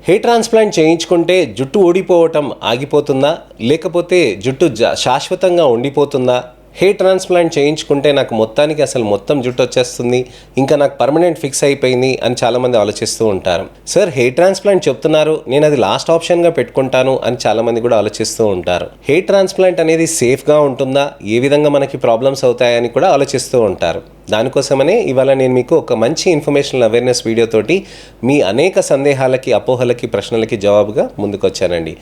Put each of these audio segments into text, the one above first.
Hair transplant చేయించుకుంటే జుట్టు ఊడిపోవటం ఆగిపోతుందా, లేకపోతే జుట్టు శాశ్వతంగా ఉండిపోతుందా? హెయిర్ ట్రాన్స్ప్లాంట్ చేయించుకుంటే నాకు మొత్తం జుట్టు వచ్చేస్తుంది, ఇంకా నాకు పర్మనెంట్ ఫిక్స్ అయిపోయింది అని చాలామంది ఆలోచిస్తూ ఉంటారు. సార్, హెయిర్ ట్రాన్స్ప్లాంట్ చెప్తున్నారు, నేను అది లాస్ట్ ఆప్షన్గా పెట్టుకుంటాను అని చాలామంది కూడా ఆలోచిస్తూ ఉంటారు. హెయిర్ ట్రాన్స్ప్లాంట్ అనేది సేఫ్గా ఉంటుందా, ఏ విధంగా మనకి ప్రాబ్లమ్స్ అవుతాయని కూడా ఆలోచిస్తూ ఉంటారు. దానికోసమనే ఇవాళ నేను మీకు ఒక మంచి ఇన్ఫర్మేషనల్ అవేర్నెస్ వీడియోతోటి మీ అనేక సందేహాలకి, అపోహలకి, ప్రశ్నలకి జవాబుగా ముందుకు వచ్చానండి.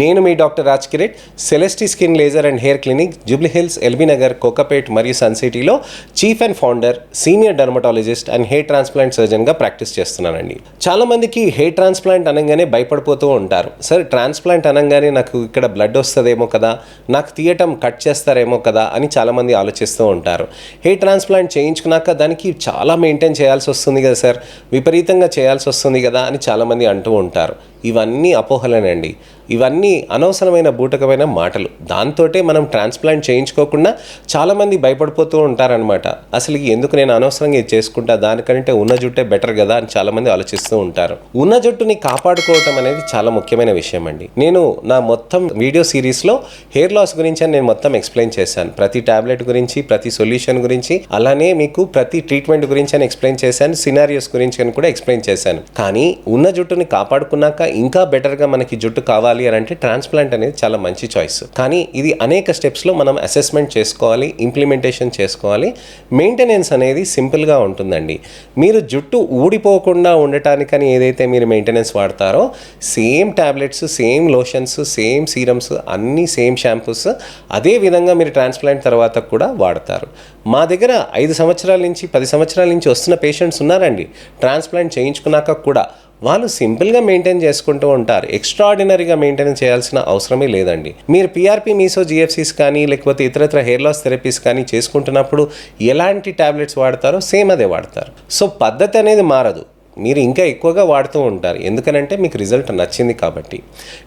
నేను మీ doctor Raj Kireet, Celestee skin laser and hair clinic, Jubilee Hills, LB Nagar, Kokapet మరియు సన్ సిటీలో chief and founder, senior dermatologist and hair transplant సర్జన్గా ప్రాక్టీస్ చేస్తున్నానండి. చాలామందికి హెయిర్ ట్రాన్స్ప్లాంట్ అనగానే భయపడిపోతూ ఉంటారు. సార్, ట్రాన్స్ప్లాంట్ అనగానే నాకు ఇక్కడ బ్లడ్ వస్తుందేమో కదా, నాకు తీయటం కట్ చేస్తారేమో కదా అని చాలామంది ఆలోచిస్తూ ఉంటారు. హెయిర్ ట్రాన్స్ప్లాంట్ చేయించుకున్నాక దానికి చాలా మెయింటైన్ చేయాల్సి వస్తుంది కదా సార్, విపరీతంగా చేయాల్సి వస్తుంది కదా అని చాలామంది అంటూ ఉంటారు. ఇవన్నీ అపోహలేనండి. ఇవన్నీ అనవసరమైన బూటకమైన మాటలు. దాంతోటే మనం ట్రాన్స్ప్లాంట్ చేయించుకోకుండా చాలామంది భయపడిపోతూ ఉంటారనమాట. అసలు ఎందుకు నేను అనవసరంగా ఇది చేసుకుంటా, దానికంటే ఉన్న జుట్టే బెటర్ కదా అని చాలామంది ఆలోచిస్తూ ఉంటారు. ఉన్న జుట్టుని కాపాడుకోవటం అనేది చాలా ముఖ్యమైన విషయం అండి. నేను నా మొత్తం వీడియో సిరీస్లో హెయిర్ లాస్ గురించి అని నేను మొత్తం ఎక్స్ప్లెయిన్ చేశాను. ప్రతి టాబ్లెట్ గురించి, ప్రతి సొల్యూషన్ గురించి, అలానే మీకు ప్రతి ట్రీట్మెంట్ గురించి అని ఎక్స్ప్లెయిన్ చేశాను. సినారియోస్ గురించి అని కూడా ఎక్స్ప్లెయిన్ చేశాను. కానీ ఉన్న జుట్టుని కాపాడుకున్నాక ఇంకా బెటర్గా మనకి జుట్టు కావాలి అని అంటే ట్రాన్స్ప్లాంట్ అనేది చాలా మంచి చాయిస్. కానీ ఇది అనేక స్టెప్స్లో మనం అసెస్మెంట్ చేసుకోవాలి, ఇంప్లిమెంటేషన్ చేసుకోవాలి. మెయింటెనెన్స్ అనేది సింపుల్గా ఉంటుందండి. మీరు జుట్టు ఊడిపోకుండా ఉండటానికని ఏదైతే మీరు మెయింటెనెన్స్ వాడతారో, same tablets, same lotions, same serums, అన్నీ సేమ్ షాంపూస్ అదే విధంగా మీరు ట్రాన్స్ప్లాంట్ తర్వాత కూడా వాడతారు. మా దగ్గర 5 సంవత్సరాల నుంచి 10 సంవత్సరాల నుంచి వస్తున్న పేషెంట్స్ ఉన్నారండి. ట్రాన్స్ప్లాంట్ చేయించుకున్నాక కూడా వాళ్ళు సింపుల్గా మెయింటైన్ చేసుకుంటూ ఉంటారు. ఎక్స్ట్రాడినరీగా మెయింటైన్ చేయాల్సిన అవసరమే లేదండి. మీరు పిఆర్పి, మీసో, జిఎఫ్సీస్ కానీ లేకపోతే ఇతరత్ర హెయిర్ లాస్ థెరపీస్ కానీ చేసుకుంటున్నప్పుడు ఎలాంటి టాబ్లెట్స్ వాడతారో సేమ్ అదే వాడతారు. సో పద్ధతి అనేది మారదు, మీరు ఇంకా ఎక్కువగా వాడుతూ ఉంటారు. ఎందుకనంటే మీకు రిజల్ట్ నచ్చింది కాబట్టి.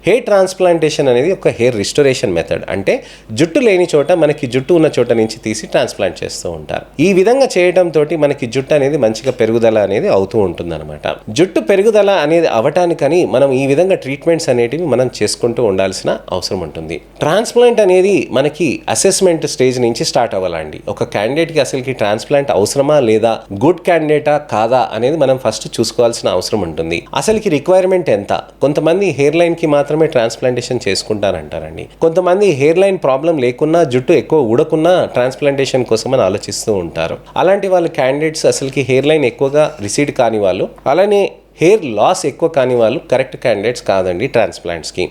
హెయిర్ ట్రాన్స్ప్లాంటేషన్ అనేది ఒక హెయిర్ రిస్టోరేషన్ మెథడ్. అంటే జుట్టు లేని చోట మనకి జుట్టు ఉన్న చోట నుంచి తీసి ట్రాన్స్ప్లాంట్ చేస్తూ ఉంటారు. ఈ విధంగా చేయడంతో మనకి జుట్టు అనేది మంచిగా పెరుగుదల అనేది అవుతూ ఉంటుందన్నమాట. జుట్టు పెరుగుదల అనేది అవటానికని మనం ఈ విధంగా ట్రీట్మెంట్స్ అనేటివి మనం చేసుకుంటూ ఉండాల్సిన అవసరం ఉంటుంది. ట్రాన్స్ప్లాంట్ అనేది మనకి అసెస్మెంట్ స్టేజ్ నుంచి స్టార్ట్ అవ్వాలండి. ఒక క్యాండిడేట్కి అసలుకి ట్రాన్స్ప్లాంట్ అవసరమా లేదా, గుడ్ క్యాండిడేటా కాదా అనేది మనం ఫస్ట్ చూసుకోవాల్సిన అవసరం ఉంటుంది. అసలుకి రిక్వైర్మెంట్ ఎంత? కొంతమంది హెయిర్ లైన్ కి మాత్రమే ట్రాన్స్ప్లాంటేషన్ చేసుకుంటారంటారండి. కొంతమంది హెయిర్ లైన్ ప్రాబ్లం లేకున్నా, జుట్టు ఎక్కువ ఊడకున్నా ట్రాన్స్ప్లాంటేషన్ కోసం అని ఆలోచిస్తూ ఉంటారు. అలాంటి వాళ్ళు క్యాండిడేట్స్ అసలుకి హెయిర్ లైన్ ఎక్కువగా రిసీడ్ కాని వాళ్ళు, అలానే హెయిర్ లాస్ ఎక్కువ కాని వాళ్ళు కరెక్ట్ క్యాండిడేట్స్ కాదండి ట్రాన్స్ప్లాంట్స్కి.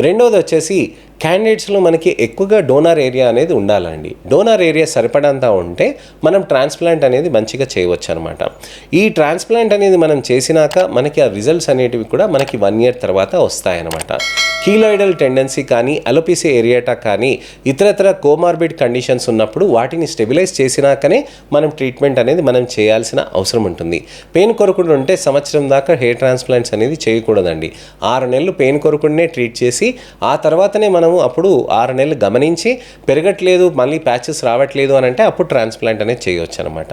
రెండోది వచ్చేసి క్యాండిడేట్స్లో మనకి ఎక్కువగా డోనార్ ఏరియా అనేది ఉండాలండి. డోనార్ ఏరియా సరిపడంతా ఉంటే మనం ట్రాన్స్ప్లాంట్ అనేది మంచిగా చేయవచ్చు అనమాట. ఈ ట్రాన్స్ప్లాంట్ అనేది మనం చేసినాక మనకి ఆ రిజల్ట్స్ అనేటివి కూడా మనకి 1 year తర్వాత వస్తాయన్నమాట. కీలాయిడల్ టెండెన్సీ కానీ, అలోపీసియా ఏరియాటా కానీ, ఇతరత్ర కోమార్బిడ్ కండిషన్స్ ఉన్నప్పుడు వాటిని స్టెబిలైజ్ చేసినాకనే మనం ట్రీట్మెంట్ అనేది మనం చేయాల్సిన అవసరం ఉంటుంది. పెయిన్ కొరకుడు ఉంటే సంవత్సరం దాకా హెయిర్ ట్రాన్స్ప్లాంట్స్ అనేది చేయకూడదండి. 6 నెలలు పెయిన్ కొరకుడినే ట్రీట్ చేసి ఆ తర్వాతనే మనం అప్పుడు 6 నెలలు గమనించి పెరగట్లేదు, మళ్ళీ ప్యాచెస్ రావట్లేదు అని అంటే అప్పుడు ట్రాన్స్ప్లాంట్ అనేది చేయవచ్చు అనమాట.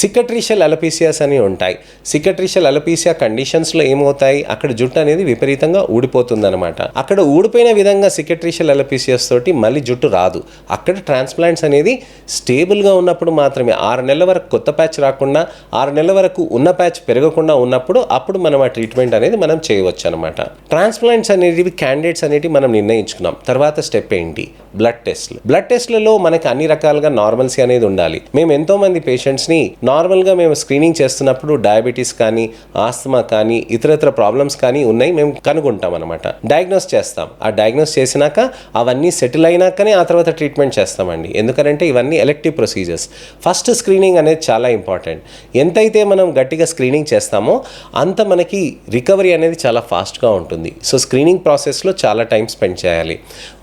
సికట్రిషియల్ అలోపీసియాస్ అని ఉంటాయి. సికట్రిషియల్ అలోపీసియా కండిషన్స్లో ఏమవుతాయి, అక్కడ జుట్టు అనేది విపరీతంగా ఊడిపోతుంది అనమాట. అక్కడ ఊడిపోయిన విధంగా సికట్రిషియల్ అలోపీసియాస్ తోటి మళ్ళీ జుట్టు రాదు. అక్కడ ట్రాన్స్ప్లాంట్స్ అనేది స్టేబుల్గా ఉన్నప్పుడు మాత్రమే, 6 నెలల వరకు కొత్త ప్యాచ్ రాకుండా, 6 నెలల వరకు ఉన్న ప్యాచ్ పెరగకుండా ఉన్నప్పుడు అప్పుడు మనం ఆ ట్రీట్మెంట్ అనేది మనం చేయవచ్చు అనమాట. ట్రాన్స్ప్లాంట్స్ అనేవి క్యాండిడేట్స్ అనేవి మనం నిర్ణయించుకున్నాం. తర్వాత స్టెప్ ఏంటి? బ్లడ్ టెస్ట్లు. బ్లడ్ టెస్ట్లలో మనకి అన్ని రకాలుగా నార్మల్సీ అనేది ఉండాలి. మేము ఎంతోమంది పేషెంట్స్ని నార్మల్గా మేము స్క్రీనింగ్ చేస్తున్నప్పుడు డయాబెటీస్ కానీ, ఆస్తమా కానీ, ఇతరత్ర ప్రాబ్లమ్స్ కానీ ఉన్నాయి మేము కనుగొంటాం అనమాట. డయాగ్నోస్ చేస్తాం. ఆ డయాగ్నోస్ చేసినాక అవన్నీ సెటిల్ అయినాకనే ఆ తర్వాత ట్రీట్మెంట్ చేస్తామండి. ఎందుకంటే ఇవన్నీ ఎలెక్టివ్ ప్రొసీజర్స్. ఫస్ట్ స్క్రీనింగ్ అనేది చాలా ఇంపార్టెంట్. ఎంతైతే మనం గట్టిగా స్క్రీనింగ్ చేస్తామో అంత మనకి రికవరీ అనేది చాలా ఫాస్ట్గా ఉంటుంది. సో స్క్రీనింగ్ ప్రాసెస్లో చాలా టైం స్పెండ్ చేయాలి.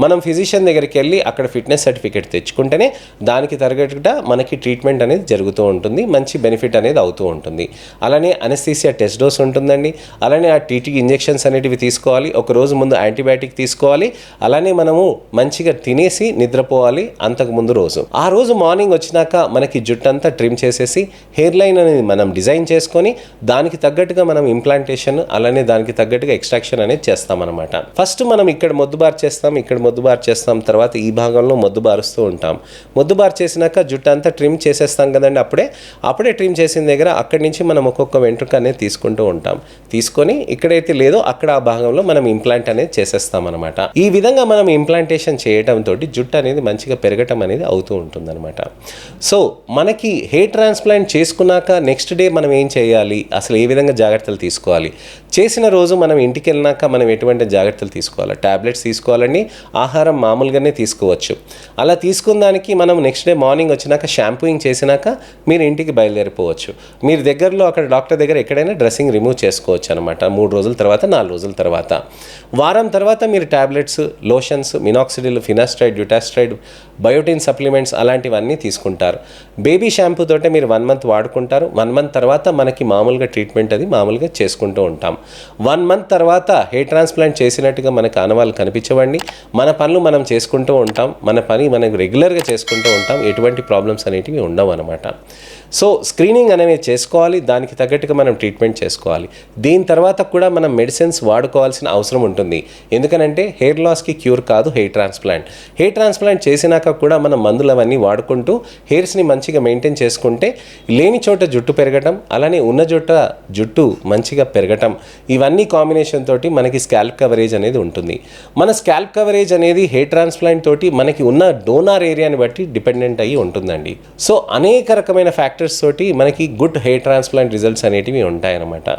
మనం ఫిజిషియన్ దగ్గరికి వెళ్ళి అక్కడ ఫిట్నెస్ సర్టిఫికేట్ తెచ్చుకుంటేనే దానికి తగ్గట్టుగా మనకి ట్రీట్మెంట్ అనేది జరుగుతూ ఉంటుంది, మంచి బెనిఫిట్ అనేది అవుతూ ఉంటుంది. అలానే అనస్థీసియా టెస్ట్ డోస్ ఉంటుందండి. అలానే ఆ టీటీ ఇంజెక్షన్స్ అనేటివి తీసుకోవాలి. ఒక రోజు ముందు యాంటీబయాటిక్ యాంటీబయాటిక్ తీసుకోవాలి. అలానే మనము మంచిగా తినేసి నిద్రపోవాలి అంతకుముందు రోజు. ఆ రోజు మార్నింగ్ వచ్చినాక మనకి జుట్టు అంతా ట్రిమ్ చేసేసి హెయిర్ లైన్ అనేది మనం డిజైన్ చేసుకొని దానికి తగ్గట్టుగా మనం ఇంప్లాంటేషన్ అలానే దానికి తగ్గట్టుగా ఎక్స్ట్రాక్షన్ అనేది చేస్తామన్నమాట. ఫస్ట్ మనం ఇక్కడ మొద్దుబార్ చేస్తాం, తర్వాత ఈ భాగంలో మొద్దుబారుస్తూ ఉంటాం. మొద్దుబార్ చేసినాక జుట్టు అంతా ట్రిమ్ చేసేస్తాం కదండి. అప్పుడే ట్రిమ్ చేసిన దగ్గర అక్కడి నుంచి మనం ఒక్కొక్క వెంట్రుక అనేది తీసుకుంటూ ఉంటాం. తీసుకొని ఇక్కడైతే లేదో అక్కడ ఆ భాగంలో మనం ఇంప్లాంట్ అనేది చేసేస్తాం అనమాట. ఈ విధంగా మనం ఇంప్లాంటేషన్ చేయడం తోటి జుట్టు అనేది మంచిగా పెరగటం అనేది అవుతూ ఉంటుంది అనమాట. సో మనకి హెయిర్ ట్రాన్స్ప్లాంట్ చేసుకున్నాక నెక్స్ట్ డే మనం ఏం చేయాలి, అసలు ఏ విధంగా జాగ్రత్తలు తీసుకోవాలి, చేసిన రోజు మనం ఇంటికి వెళ్ళినాక మనం ఎటువంటి జాగ్రత్తలు తీసుకోవాలి. టాబ్లెట్స్ తీసుకోవాలండి, ఆహారం మామూలుగానే తీసుకోవచ్చు. అలా తీసుకున్న దానికి మనం నెక్స్ట్ డే మార్నింగ్ వచ్చినాక షాంపూయింగ్ చేసినాక మీరు ఇంటికి బయలుదేరిపోవచ్చు. మీరు దగ్గరలో అక్కడ డాక్టర్ దగ్గర ఎక్కడైనా డ్రెస్సింగ్ రిమూవ్ చేసుకోవచ్చు అనమాట. 3 రోజుల తర్వాత 4 రోజుల తర్వాత, వారం తర్వాత మీరు tablets, lotions, minoxidil, finasteride, dutasteride, biotin supplements అలాంటివన్నీ తీసుకుంటారు. బేబీ షాంపూ తోటే మీరు 1 మంత్ వాడుకుంటారు. 1 మంత్ తర్వాత మనకి మామూలుగా ట్రీట్మెంట్ అది మామూలుగా చేసుకుంటూ ఉంటాం. 1 మంత్ తర్వాత హెయిర్ ట్రాన్స్ప్లాంట్ చేసినట్టుగా మనకు ఆనవాళ్ళు కనిపించవండి. మన పనులు మనం చేసుకుంటూ ఉంటాం, మన పని మనకు రెగ్యులర్గా చేసుకుంటూ ఉంటాం. ఎటువంటి ప్రాబ్లమ్స్ అనేటివి ఉండవు అనమాట. సో స్క్రీనింగ్ అనేవి చేసుకోవాలి, దానికి తగ్గట్టుగా మనం ట్రీట్మెంట్ చేసుకోవాలి. దీని తర్వాత కూడా మనం మెడిసిన్స్ వాడుకోవాల్సిన అవసరం ఉంటుంది. ఎందుకనంటే హెయిర్ లాస్కి క్యూర్ కాదు హెయిర్ ట్రాన్స్ప్లాంట్. హెయిర్ ట్రాన్స్ప్లాంట్ చేసినాక కూడా మనం మందులు అవన్నీ వాడుకుంటూ హెయిర్స్ని మంచిగా మెయింటైన్ చేసుకుంటే లేని చోట జుట్టు పెరగటం, అలానే ఉన్న జుట్టు మంచిగా పెరగటం, ఇవన్నీ కాంబినేషన్ తోటి మనకి స్కాల్ప్ కవరేజ్ అనేది ఉంటుంది. మన స్కాల్ప్ కవరేజ్ అనేది హెయిర్ ట్రాన్స్ప్లాంట్ తోటి మనకి ఉన్న డోనార్ ఏరియాని బట్టి డిపెండెంట్ అయ్యి ఉంటుందండి. సో అనేక రకమైన ఫ్యాక్టర్స్ తోటి మనకి గుడ్ హెయిర్ ట్రాన్స్ప్లాంట్ రిజల్ట్స్ అనేటివి ఉంటాయన్నమాట.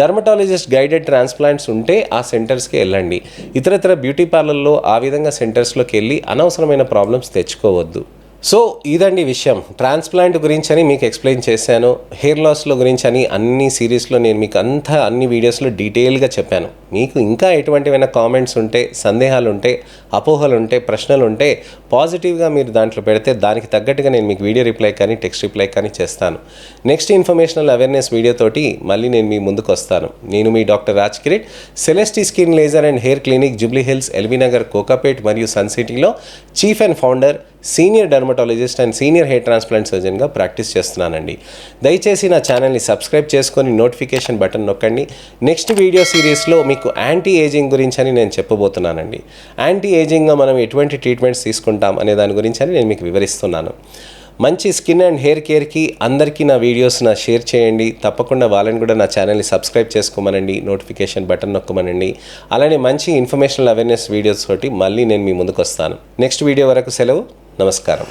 డర్మటాలజిస్ట్ గైడెడ్ ట్రాన్స్ప్లాంట్స్ ఉంటే ఆ సెంటర్స్కి వెళ్ళండి. ఇతరత్ర బ్యూటీ పార్లర్లో ఆ విధంగా సెంటర్స్లోకి వెళ్ళి అనవసరమైన ప్రాబ్లమ్స్ తెచ్చుకోవద్దు. సో ఇదండి విషయం. ట్రాన్స్ప్లాంట్ గురించి అని మీకు ఎక్స్ప్లెయిన్ చేశాను. హెయిర్ లాస్లో గురించి అని అన్ని సిరీస్లో నేను మీకు అన్ని వీడియోస్లో డీటెయిల్గా చెప్పాను. మీకు ఇంకా ఎటువంటివైనా కామెంట్స్ ఉంటే, సందేహాలు ఉంటే, అపోహలు ఉంటే, ప్రశ్నలు ఉంటే పాజిటివ్గా మీరు దాంట్లో పెడితే దానికి తగ్గట్టుగా నేను మీకు వీడియో రిప్లై కానీ టెక్స్ట్ రిప్లై కానీ చేస్తాను. నెక్స్ట్ ఇన్ఫర్మేషనల్ అవేర్నెస్ వీడియోతోటి మళ్ళీ నేను మీ ముందుకు వస్తాను. నేను మీ doctor Raj Kireet, Celestee skin laser and hair clinic, Jubilee Hills, LB Nagar, Kokapet మరియు సన్ సిటీలో chief and founder, senior dermatologist and senior hair transplant సర్జన్గా ప్రాక్టీస్ చేస్తున్నానండి. దయచేసి నా ఛానల్ని సబ్స్క్రైబ్ చేసుకొని నోటిఫికేషన్ బటన్ నొక్కండి. నెక్స్ట్ వీడియో సిరీస్లో మీకు యాంటీ ఏజింగ్ గురించి అని నేను చెప్పబోతున్నానండి. యాంటీ ఏజింగ్గా మనం ఎటువంటి ట్రీట్మెంట్స్ తీసుకుంటాం అనే దాని గురించి అని నేను మీకు వివరిస్తున్నాను. మంచి స్కిన్ అండ్ హెయిర్ కేర్కి అందరికీ నా వీడియోస్ షేర్ చేయండి. తప్పకుండా వాళ్ళని కూడా నా ఛానల్ని సబ్స్క్రైబ్ చేసుకోమనండి, నోటిఫికేషన్ బటన్ నొక్కమనండి. అలానే మంచి ఇన్ఫర్మేషనల్ అవేర్నెస్ వీడియోస్ తోటి మళ్ళీ నేను మీ ముందుకు వస్తాను. నెక్స్ట్ వీడియో వరకు సెలవు. నమస్కారం.